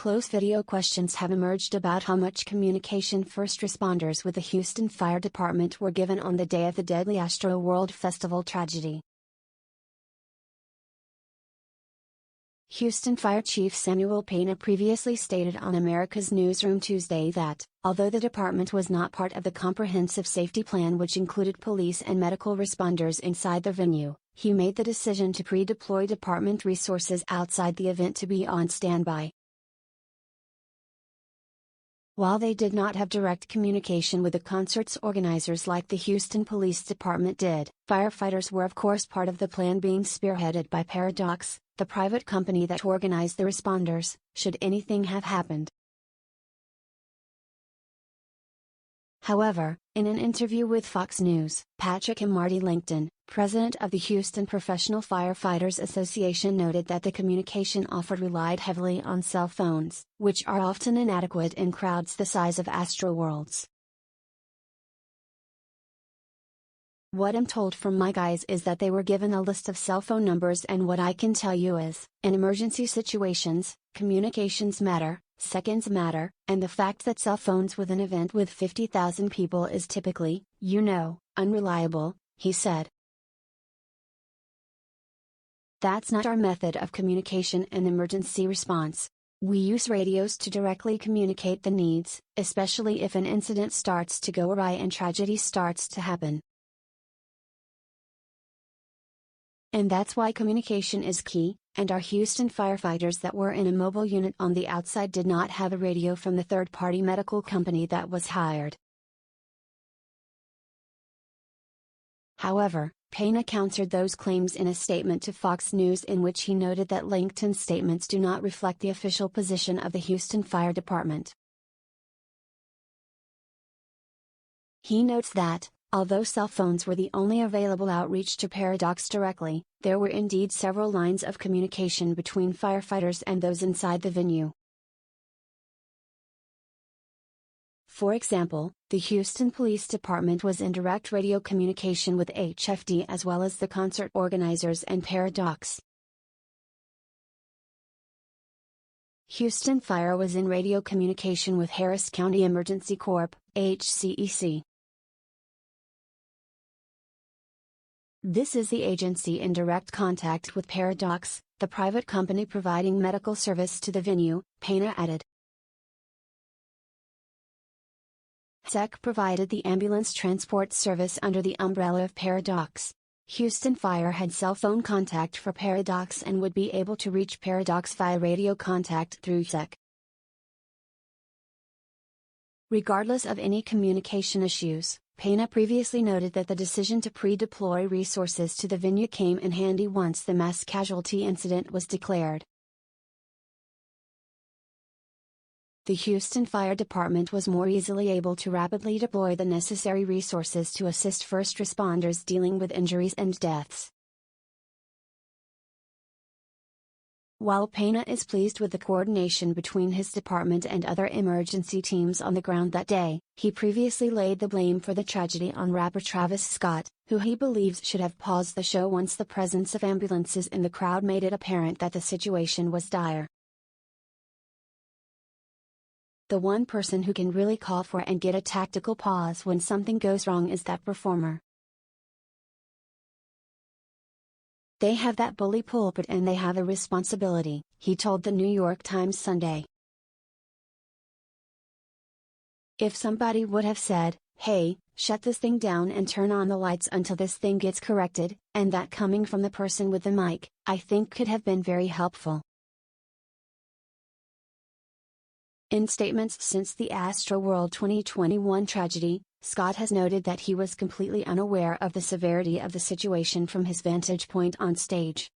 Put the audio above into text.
up-close video questions have emerged about how much communication first responders with the Houston Fire Department were given on the day of the deadly Astroworld Festival tragedy. Houston Fire Chief While Pena previously stated on America's Newsroom Tuesday that, although the department was not part of the comprehensive safety plan which included police and medical responders inside the venue, he made the decision to pre-deploy department resources outside the event to be on standby. While they did not have direct communication with the concert's organizers like the Houston Police Department did, firefighters were of course part of the plan being spearheaded by ParaDocs, the private company that organized the responders, should anything have happened. However, in an interview with Fox News, Patrick and Marty Lancton, president of the Houston Professional Firefighters Association, noted that the communication offered relied heavily on cell phones, which are often inadequate in crowds the size of Astroworld's. What I'm told from my guys is that they were given a list of cell phone numbers, and what I can tell you is, in emergency situations, communications matter, seconds matter, and the fact that cell phones with an event with 50,000 people is typically, unreliable, he said. That's not our method of communication and emergency response. We use radios to directly communicate the needs, especially if an incident starts to go awry and tragedy starts to happen. And that's why communication is key, and our Houston firefighters that were in a mobile unit on the outside did not have a radio from the third-party medical company that was hired. However, Pena countered those claims in a statement to Fox News in which he noted that Lancton's statements do not reflect the official position of the Houston Fire Department. He notes that, although cell phones were the only available outreach to ParaDocs directly, there were indeed several lines of communication between firefighters and those inside the venue. For example, the Houston Police Department was in direct radio communication with HFD as well as the concert organizers and ParaDocs. Houston Fire was in radio communication with Harris County Emergency Corp, HCEC. This is the agency in direct contact with ParaDocs, the private company providing medical service to the venue, Pena added. HCEC provided the ambulance transport service under the umbrella of ParaDocs. Houston Fire had cell phone contact for ParaDocs and would be able to reach ParaDocs via radio contact through HCEC. Regardless of any communication issues, Pena previously noted that the decision to pre-deploy resources to the venue came in handy once the mass casualty incident was declared. The Houston Fire Department was more easily able to rapidly deploy the necessary resources to assist first responders dealing with injuries and deaths. While Pena is pleased with the coordination between his department and other emergency teams on the ground that day, he previously laid the blame for the tragedy on rapper Travis Scott, who he believes should have paused the show once the presence of ambulances in the crowd made it apparent that the situation was dire. The one person who can really call for and get a tactical pause when something goes wrong is that performer. They have that bully pulpit and they have a responsibility, he told the New York Times Sunday. If somebody would have said, "Hey, shut this thing down and turn on the lights until this thing gets corrected," and that coming from the person with the mic, I think could have been very helpful. In statements since the Astroworld 2021 tragedy, Scott has noted that he was completely unaware of the severity of the situation from his vantage point on stage.